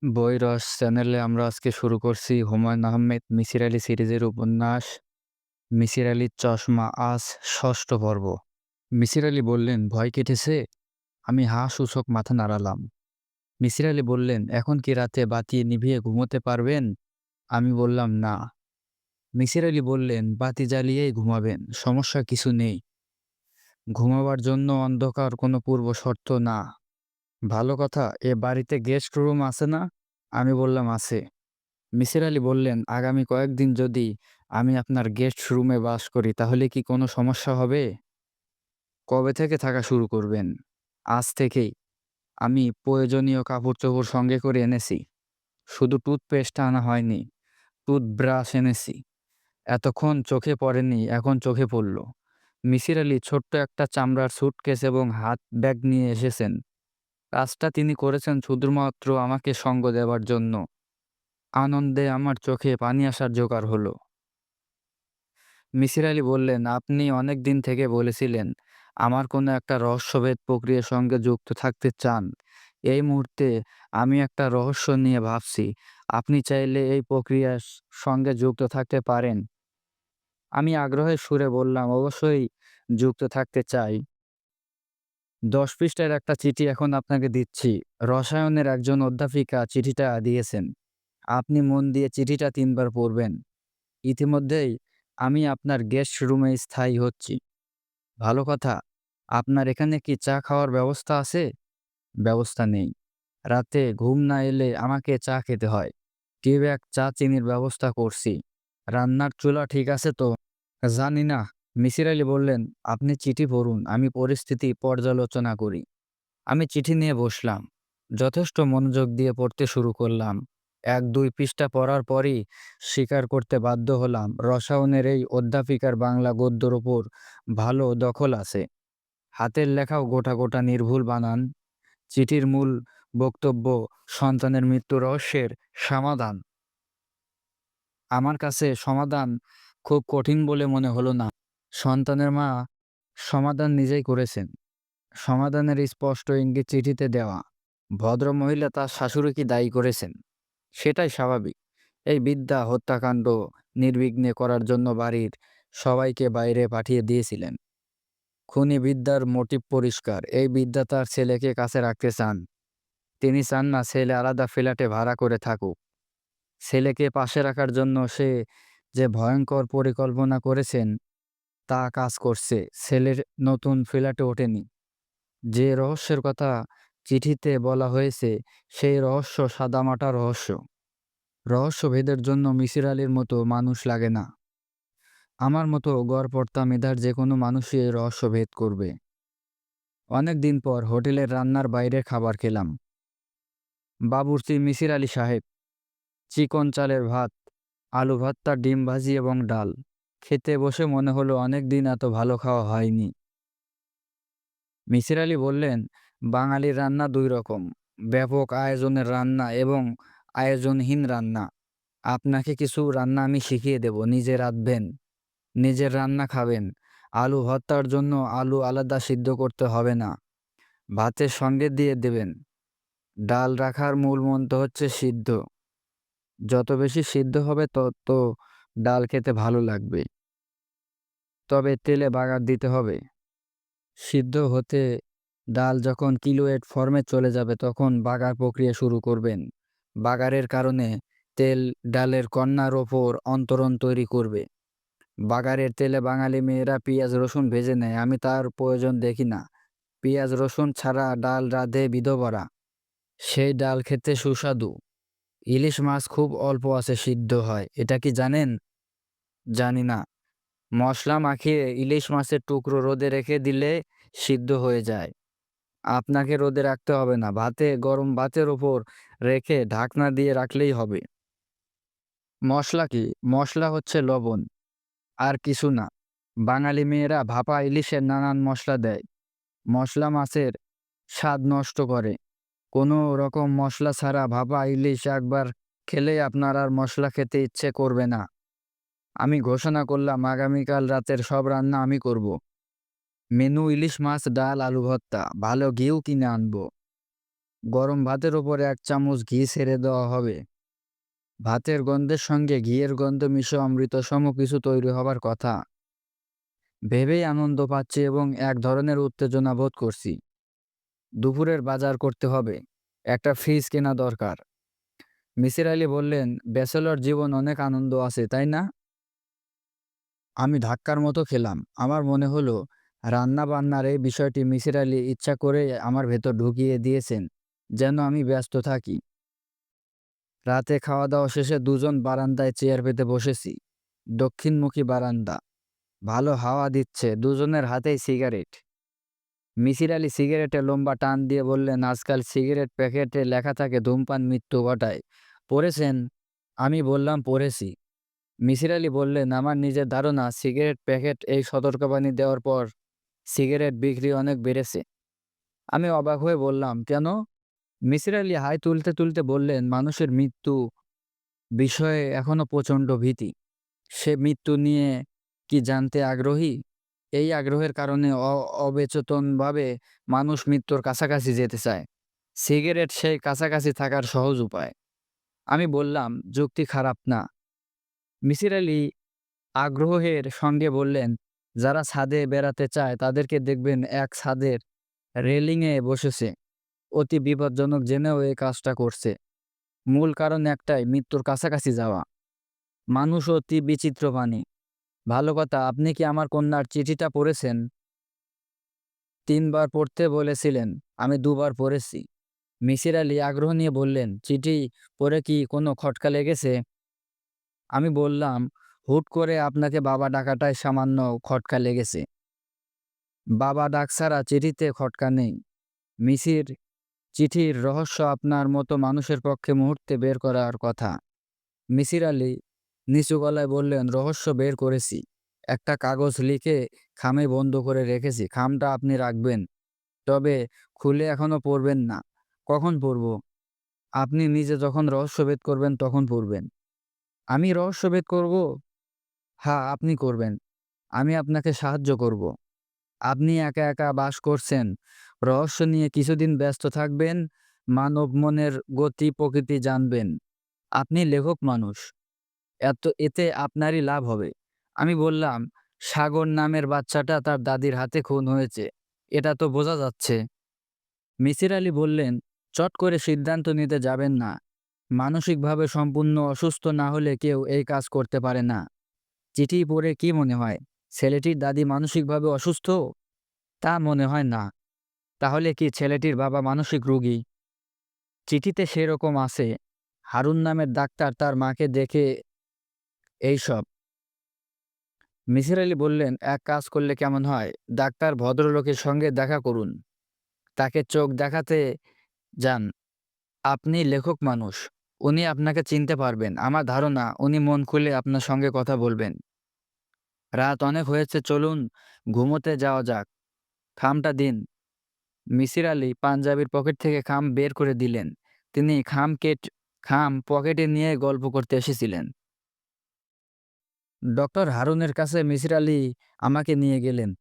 বইরস চ্যানেলে আমরা আজকে শুরু করছি হুমায়ূন আহমেদ মিসির আলী সিরিজের উপন্যাস মিসির আলীর চশমা আজ ষষ্ঠ পর্ব। মিসির আলী বললেন, ভয় কেটেছে? আমি হা সূচক মাথা নাড়ালাম। মিসির আলী বললেন, এখন কি রাতে বাতি নিভিয়ে ঘুমোতে পারবেন? আমি বললাম, না। মিসির আলী বললেন, বাতি জ্বালিয়েই ঘুমাবেন, সমস্যা কিছু নেই। ঘুমাবার জন্য অন্ধকার কোনো পূর্ব শর্ত না। ভালো কথা, এ বাড়িতে গেস্ট রুম আছে না? আমি বললাম, আছে। মিসির আলী বললেন, আগামী কয়েকদিন যদি আমি আপনার গেস্ট রুমে বাস করি তাহলে কি কোনো সমস্যা হবে? কবে থেকে থাকা শুরু করবেন? আজ থেকেই। আমি প্রয়োজনীয় কাপড়-চোপড় সঙ্গে করে এনেছি। শুধু টুথপেস্টটা আনা হয়নি, টুথব্রাশ এনেছি। এতক্ষণ চোখে পড়েনি, এখন চোখে পড়ল। মিসির আলী ছোট্ট একটা চামড়ার সুটকেস এবং হাত ব্যাগ নিয়ে এসেছেন। কাজটা তিনি করেছেন শুধুমাত্র আমাকে সঙ্গ দেবার জন্য। আনন্দে আমার চোখে পানি আসার জোগাড় হলো। মিসির আলী বললেন, আপনি অনেক দিন থেকে বলেছিলেন আমার কোনো একটা রহস্যভেদ প্রক্রিয়ার সঙ্গে যুক্ত থাকতে চান। এই মুহূর্তে আমি একটা রহস্য নিয়ে ভাবছি। আপনি চাইলে এই প্রক্রিয়ার সঙ্গে যুক্ত থাকতে পারেন। আমি আগ্রহের সুরে বললাম, অবশ্যই যুক্ত থাকতে চাই। 10 পৃষ্ঠার একটা চিঠি এখন আপনাকে দিচ্ছি। রসায়নের একজন অধ্যাপিকা চিঠিটা দিয়েছেন। আপনি মন দিয়ে চিঠিটা ৩ বার পড়বেন। ইতিমধ্যেই আমি আপনার গেস্ট রুমে স্থায়ী হচ্ছি। ভালো কথা। আপনার এখানে কি চা খাওয়ার ব্যবস্থা আছে? ব্যবস্থা নেই। রাতে ঘুম না এলে আমাকে চা খেতে হয়। টি ব্যাগ চা চিনির ব্যবস্থা করছি। রান্নার চুলা ঠিক আছে তো? জানি না। মিসির আলী বললেন, আপনি চিঠি পড়ুন, আমি পরিস্থিতি পর্যালোচনা করি। আমি চিঠি নিয়ে বসলাম। যথেষ্ট মনোযোগ দিয়ে পড়তে শুরু করলাম। ১-২ পৃষ্ঠা পড়ার পরই স্বীকার করতে বাধ্য হলাম, রসায়নের এই অধ্যাপিকার বাংলা গদ্যের ওপর ভালো দখল আছে। হাতের লেখাও গোটা গোটা নির্ভুল বানান। চিঠির মূল বক্তব্য সন্তানের মৃত্যু রহস্যের সমাধান। আমার কাছে সমাধান খুব কঠিন বলে মনে হলো না। সন্তানের মা সমাধান নিজেই করেছেন। সমাধানের স্পষ্ট ইঙ্গিত চিঠিতে দেওয়া। ভদ্রমহিলা তার শাশুড়িকে দায়ী করেছেন। সেটাই স্বাভাবিক। এই বিদ্যা হত্যাকাণ্ড নির্বিঘ্নে করার জন্য বাড়ির সবাইকে বাইরে পাঠিয়ে দিয়েছিলেন। খুনি বিদ্যার মোটিভ পরিষ্কার। এই বিদ্যা তার ছেলেকে কাছে রাখতে চান। তিনি চান না ছেলে আলাদা ফ্ল্যাটে ভাড়া করে থাকুক। ছেলেকে পাশে রাখার জন্য সে যে ভয়ঙ্কর পরিকল্পনা করেছেন তা কাজ করছে। ছেলের নতুন ফ্ল্যাটে ওঠেনি। যে রহস্যের কথা চিঠিতে বলা হয়েছে সেই রহস্য সাদামাটা রহস্য। রহস্যভেদের জন্য মিসির আলীর মতো মানুষ লাগে না। আমার মতো গড়পড়তা মেধার যে কোনো মানুষই এই রহস্য ভেদ করবে। অনেক দিন পর হোটেলের রান্নার বাইরের খাবার খেলাম। বাবুর্চি মিসির আলী সাহেব। চিকন চালের ভাত, আলু ভর্তা, ডিম ভাজি এবং ডাল। খেতে বসে মনে হলো অনেক দিন এত ভালো খাওয়া হয়নি। মিসির আলী বললেন, বাঙালির রান্না ২ রকম, ব্যাপক আয়োজনের রান্না এবং আয়োজনহীন রান্না। আপনাকে কিছু রান্না আমি শিখিয়ে দেব, নিজে রাঁধবেন, নিজের রান্না খাবেন। আলু ভর্তার জন্য আলু আলাদা সিদ্ধ করতে হবে না, ভাতের সঙ্গে দিয়ে দেবেন। ডাল রাখার মূল মন্ত্র হচ্ছে সিদ্ধ। যত বেশি সিদ্ধ হবে তত ডাল খেতে ভালো লাগবে। তবে তেলে বাগার দিতে হবে। সিদ্ধ হতে ডাল যখন কিলোয়েট ফর্মে চলে যাবে তখন বাগার প্রক্রিয়া শুরু করবেন। বাগারের কারণে তেল ডালের কন্যার ওপর অন্তরণ তৈরি করবে। বাগারের তেলে বাঙালি মেয়েরা পেঁয়াজ রসুন ভেজে নেয়, আমি তার প্রয়োজন দেখি না। পেঁয়াজ রসুন ছাড়া ডাল রাঁধে বিধবারা। সেই ডাল খেতে সুস্বাদু। ইলিশ মাছ খুব অল্প আছে সিদ্ধ হয়, এটা কি জানেন? জানি না। মশলা মাখিয়ে ইলিশ মাছের টুকরো রোদে রেখে দিলে সিদ্ধ হয়ে যায়। আপনাকে রোদে রাখতে হবে না, গরম ভাতের ওপর রেখে ঢাকনা দিয়ে রাখলেই হবে। মশলা কি? মশলা হচ্ছে লবণ, আর কিছু না। বাঙালি মেয়েরা ভাপা ইলিশে নানান মশলা দেয়। মশলা মাছের স্বাদ নষ্ট করে। কোনো রকম মশলা ছাড়া ভাপা ইলিশ একবার খেলেই আপনার আর মশলা খেতে ইচ্ছে করবে না। আমি ঘোষণা করলাম, আগামীকাল রাতের সব রান্না আমি করব। মেনু ইলিশ মাছ, ডাল, আলু ভর্তা। ভালো ঘিও কিনে আনবো। গরম ভাতের ওপরে ১ চামচ ঘি ছেড়ে দেওয়া হবে। ভাতের গন্ধের সঙ্গে ঘিয়ের গন্ধ মিশে অমৃতসম কিছু তৈরি হবার কথা। ভেবেই আনন্দ পাচ্ছি এবং এক ধরনের উত্তেজনা বোধ করছি। দুপুরের বাজার করতে হবে। একটা ফ্রিজ কেনা দরকার। মিসির আলি বললেন, ব্যাচেলর জীবন অনেক আনন্দ আছে, তাই না? আমি ধাক্কার মতো খেলাম। আমার মনে হলো রান্না-বান্নার এই বিষয়টি মিসির আলি ইচ্ছা করেই আমার ভেতর ঢুকিয়ে দিয়েছেন, যেন আমি ব্যস্ত থাকি। রাতে খাওয়া-দাওয়া শেষে দুজন বারান্দায় চেয়ার পেতে বসেছি। দক্ষিণমুখী বারান্দা। ভালো হাওয়া দিচ্ছে, দুজনের হাতেই সিগারেট। মিসির আলি সিগারেটে লম্বা টান দিয়ে বললেন, আজকাল সিগারেট প্যাকেটে লেখা থাকে ধূমপান মৃত্যু ঘটায়। পড়েছেন? আমি বললাম, পড়েছি। মিসির আলি বললেন, আমার নিজের ধারণা সিগারেট প্যাকেট এই সতর্কবাণী দেওয়ার পর সিগারেট বিক্রি অনেক বেড়েছে। আমি অবাক হয়ে বললাম, কেন? মিসির আলি হাই তুলতে তুলতে বললেন, মানুষের মৃত্যু বিষয়ে এখনো প্রচণ্ড ভীতি। সে মৃত্যু নিয়ে কি জানতে আগ্রহী? এই আগ্রহের কারণে অবচেতনভাবে মানুষ মৃত্যুর কাছাকাছি যেতে চায়। সিগারেট সেই কাছাকাছি থাকার সহজ উপায়। আমি বললাম, যুক্তি খারাপ না। মিসির আলি আগ্রহের সঙ্গে বললেন, যারা ছাদে বেড়াতে চায় তাদেরকে দেখবেন এক ছাদের রেলিংয়ে বসেছে। অতি বিপজ্জনক জেনেও এই কাজটা করছে। মূল কারণ একটাই, মৃত্যুর কাছাকাছি যাওয়া। মানুষ অতি বিচিত্র প্রাণী। ভালো কথা, আপনি কি আমার কন্যার চিঠিটা পড়েছেন? ৩ বার পড়তে বলেছিলেন, আমি ২ বার পড়েছি। মিসির আলি আগ্রহ নিয়ে বললেন, চিঠি পড়ে কি কোনো খটকা লেগেছে? আমি বললাম, হুট করে আপনাকে বাবা ডাকাটায় সামান্য খটকা লেগেছে। বাবা ডাক ছাড়া চিঠিতে খটকা নেই। মিসির, চিঠির রহস্য আপনার মতো মানুষের পক্ষে মুহূর্তে বের করার কথা। মিসির আলি নিচু গলায় বললেন, রহস্য বের করেছি। একটা কাগজ লিখে খামে বন্ধ করে রেখেছি। খামটা আপনি রাখবেন। তবে খুলে এখনো পড়বেন না। কখন পড়ব? আপনি নিজে যখন রহস্যভেদ করবেন তখন পড়বেন। আমি রহস্যভেদ করব? হ্যাঁ, আপনি করবেন। আমি আপনাকে সাহায্য করব। আপনি একা একা বাস করছেন। রহস্য নিয়ে কিছুদিন ব্যস্ত থাকবেন। মানব মনের গতি প্রকৃতি জানবেন। আপনি লেখক মানুষ। এতে আপনারই লাভ হবে। আমি বললাম, সাগর নামের বাচ্চাটা তার দাদির হাতে খুন হয়েছে। এটা তো বোঝা যাচ্ছে। মিসির আলি বললেন, চট করে সিদ্ধান্ত নিতে যাবেন না। মানসিকভাবে সম্পূর্ণ অসুস্থ না হলে কেউ এই কাজ করতে পারে না। চিঠি পড়ে কি মনে হয়? ছেলেটির দাদি মানসিকভাবে অসুস্থ? তা মনে হয় না। তাহলে কি ছেলেটির বাবা মানসিক রোগী? চিঠিতে সেরকম আছে। হারুন নামের ডাক্তার তার মাকে দেখে এইসব। মিসির আলি বললেন, এক কাজ করলে কেমন হয়? ডাক্তার ভদ্রলোকের সঙ্গে দেখা করুন। তাকে চোখ দেখাতে যান। আপনি লেখক মানুষ। উনি আপনাকে চিনতে পারবেন। আমার ধারণা উনি মন খুলে আপনার সঙ্গে কথা বলবেন। রাত অনেক হয়েছে, চলুন ঘুমোতে যাওয়া যাক। খামটা দিন। মিসির আলি পাঞ্জাবির পকেট থেকে খাম বের করে দিলেন। তিনি খাম পকেটে নিয়ে গল্প করতে এসেছিলেন। ডক্টর হারুনের কাছে মিসির আলি আমাকে নিয়ে গেলেন।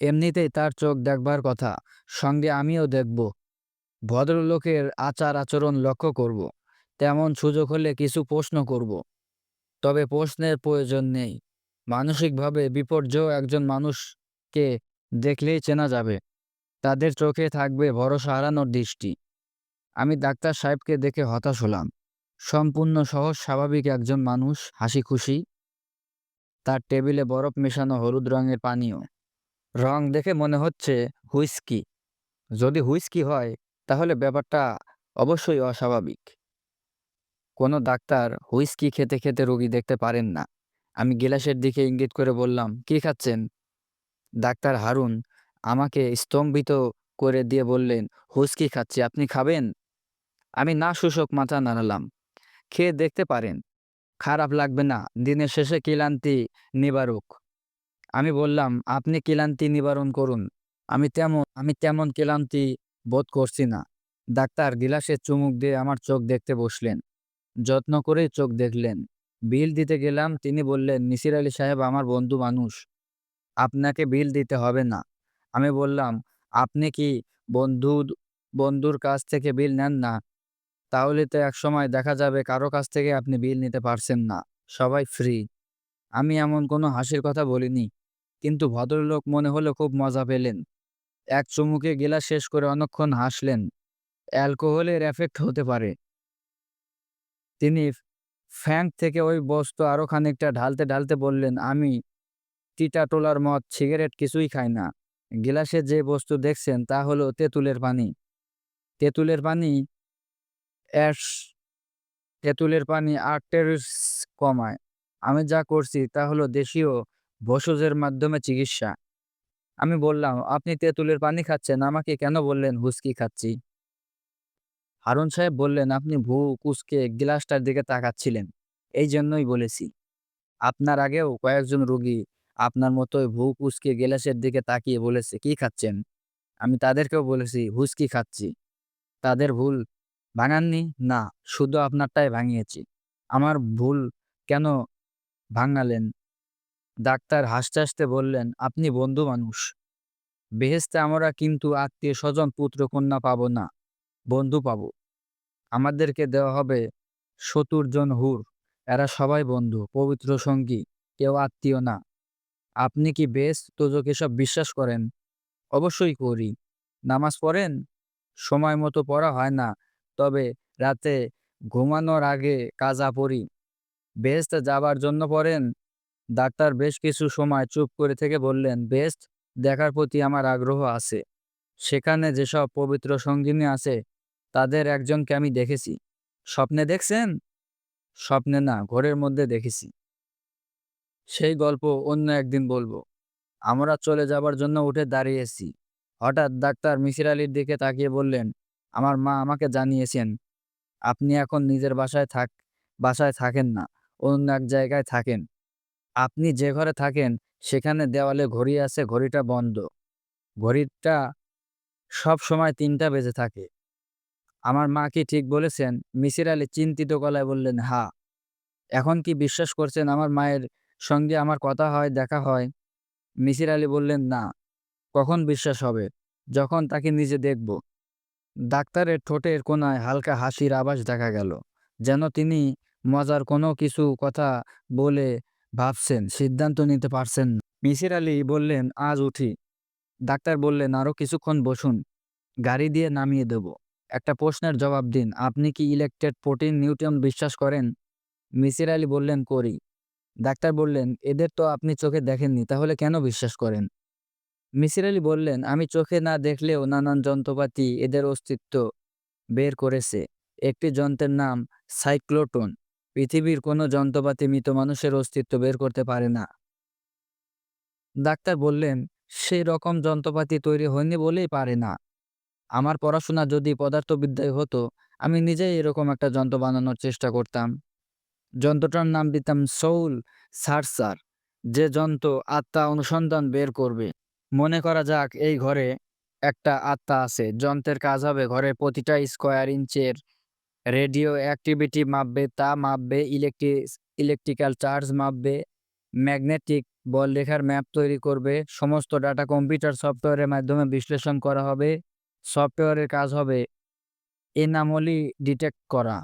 এমনিতেই তার চোখ দেখবার কথা, সঙ্গে আমিও দেখব। ভদ্রলোকের আচার আচরণ লক্ষ্য করব। তেমন সুযোগ হলে কিছু প্রশ্ন করব। তবে প্রশ্নের প্রয়োজন নেই। মানসিকভাবে বিপর্যয় একজন মানুষকে দেখলেই চেনা যাবে। তাদের চোখে থাকবে ভরসা হারানোর দৃষ্টি। আমি ডাক্তার সাহেবকে দেখে হতাশ হলাম। সম্পূর্ণ সহজ স্বাভাবিক একজন মানুষ, হাসি খুশি। তার টেবিলে বরফ মেশানো হলুদ রঙের পানীয়। রং দেখে মনে হচ্ছে হুইস্কি। যদি হুইস্কি হয় তাহলে ব্যাপারটা অবশ্যই অস্বাভাবিক। কোনো ডাক্তার হুইস্কি খেতে খেতে রোগী দেখতে পারেন না। আমি গিলাসের দিকে ইঙ্গিত করে বললাম, কি খাচ্ছেন? ডাক্তার হারুন আমাকে স্তম্ভিত করে দিয়ে বললেন, হুইস্কি খাচ্ছি, আপনি খাবেন? আমি না সূচক মাথা নাড়ালাম। খেয়ে দেখতে পারেন, খারাপ লাগবে না। দিনের শেষে ক্লান্তি নিবারক। আমি বললাম, আপনি ক্লান্তি নিবারণ করুন। আমি তেমন ক্লান্তি বোধ করছি না। ডাক্তার গিলাসে চুমুক দিয়ে আমার চোখ দেখতে বসলেন। যত্ন করেই চোখ দেখলেন। বিল দিতে গেলাম, তিনি বললেন, মিসির আলি সাহেব আমার বন্ধু মানুষ। আপনাকে বিল দিতে হবে না। আমি বললাম, আপনি কি বন্ধু বন্ধুর কাছ থেকে বিল নেন না, তাহলে তো একসময় দেখা যাবে কারো কাছ থেকে আপনি বিল নিতে পারছেন না। সবাই ফ্রি। আমি এমন কোনো হাসির কথা বলিনি। কিন্তু ভদ্রলোক মনে হলো খুব মজা পেলেন। এক চুমুকে গিলাস শেষ করে অনেকক্ষণ হাসলেন। অ্যালকোহলের এফেক্ট হতে পারে। তিনি ফ্যাঙ্ক থেকে ওই বস্তু আরো খানিকটা ঢালতে ঢালতে বললেন, আমি টিটাটোলার মদ, সিগারেট কিছুই খাই না। গিলাসে যে বস্তু দেখছেন তা হলো তেঁতুলের পানি। তেঁতুলের পানি অ্যাশ তেঁতুলের পানি আর্টেরিস কমায়। আমি যা করছি তা হলো দেশীয় ভেষজের মাধ্যমে চিকিৎসা। আমি বললাম, আপনি তেঁতুলের পানি খাচ্ছেন, আমাকে কেন বললেন হুইস্কি খাচ্ছি? হারুন সাহেব বললেন, আপনি ভ্রু কুঁচকে গ্লাসটার দিকে তাকাচ্ছিলেন। এই জন্যই বলেছি। আপনার আগেও কয়েকজন রোগী আপনার মতোই ভ্রু কুঁচকে গ্লাসের দিকে তাকিয়ে বলেছে, কি খাচ্ছেন? আমি তাদেরকেও বলেছি, হুইস্কি খাচ্ছি। তাদের ভুল ভাঙাননি? না, শুধু আপনারটাই ভাঙিয়েছি। আমার ভুল কেন ভাঙালেন? ডাক্তার হাসতে হাসতে বললেন, আপনি বন্ধু মানুষ। বেহেশতে আমরা কিন্তু আত্মীয়-স্বজন, পুত্র-কন্যা পাবো না, বন্ধু পাবো। আমাদেরকে দেওয়া হবে ৭০ জন হুর। এরা সবাই বন্ধু, পবিত্র সঙ্গী, কেউ আত্মীয় না। আপনি কি বেহেশত, দোজখ এসব বিশ্বাস করেন? অবশ্যই করি। নামাজ পড়েন? সময় মতো পড়া হয় না, তবে রাতে ঘুমানোর আগে কাজা পড়ি। বেহেশতে যাবার জন্য পড়েন? ডাক্তার বেশ কিছু সময় চুপ করে থেকে বললেন, বেহেশত দেখার প্রতি আমার আগ্রহ আছে। সেখানে যেসব পবিত্র সঙ্গিনী আছে তাদের একজনকে আমি দেখেছি। স্বপ্নে দেখছেন? স্বপ্নে না, ঘোরের মধ্যে দেখেছি। সেই গল্প অন্য একদিন বলবো। আমরা চলে যাবার জন্য উঠে দাঁড়িয়েছি। হঠাৎ ডাক্তার মিসির আলির দিকে তাকিয়ে বললেন, আমার মা আমাকে জানিয়েছেন আপনি এখন নিজের বাসায় থাকেন না, অন্য এক জায়গায় থাকেন। আপনি যে ঘরে থাকেন সেখানে দেওয়ালে ঘড়ি আছে, ঘড়িটা বন্ধ। ঘড়িটা সব সময় ৩টা বেজে থাকে। আমার মা কি ঠিক বলেছেন? মিসির আলি চিন্তিত গলায় বললেন, হ্যাঁ। এখন কি বিশ্বাস করছেন আমার মায়ের সঙ্গে আমার কথা হয়, দেখা হয়? মিসির আলি বললেন, না। কখন বিশ্বাস হবে? যখন তাকে নিজে দেখব। ডাক্তারের ঠোঁটের কোণায় হালকা হাসির আভাস দেখা গেল, যেন তিনি মজার কোনো কিছু কথা বলে ভাবছেন, সিদ্ধান্ত নিতে পারছেন না। মিসির আলি বললেন, আজ উঠি। ডাক্তার বললেন, আরো কিছুক্ষণ বসুন, গাড়ি দিয়ে নামিয়ে দেব। একটা প্রশ্নের জবাব দিন, আপনি কি ইলেকট্রেড প্রোটিন নিউটন বিশ্বাস করেন? মিসির আলি বললেন, করি। ডাক্তার বললেন, এদের তো আপনি চোখে দেখেননি, তাহলে কেন বিশ্বাস করেন? মিসির আলি বললেন, আমি চোখে না দেখলেও নানান যন্ত্রপাতি এদের অস্তিত্ব বের করেছে। একটি যন্ত্রের নাম সাইক্লোট্রন। পৃথিবীর কোনো যন্ত্রপাতি মৃত মানুষের অস্তিত্ব বের করতে পারে না। ডাক্তার বললেন, সেই রকম যন্ত্রপাতি তৈরি হয়নি বলেই পারে না। আমার পড়াশোনা যদি পদার্থবিদ্যায় হতো, আমি নিজেই এরকম একটা যন্ত্র বানানোর চেষ্টা করতাম। যন্ত্রটার নাম দিতাম সোল সার্চার, যে যন্ত্র আত্মা অনুসন্ধান বের করবে। মনে করা যাক এই ঘরে একটা আত্মা আছে। যন্ত্রের কাজ হবে ঘরের প্রতিটা স্কয়ার ইঞ্চের রেডিও অ্যাক্টিভিটি মাপবে, তা মাপবে, ইলেকট্রিক্যাল চার্জ মাপবে, ম্যাগনেটিক বলরেখার ম্যাপ তৈরি করবে। সমস্ত ডাটা কম্পিউটার সফটওয়্যারের মাধ্যমে বিশ্লেষণ করা হবে। সফটওয়্যারের কাজ হবে এনামলি ডিটেক্ট করা।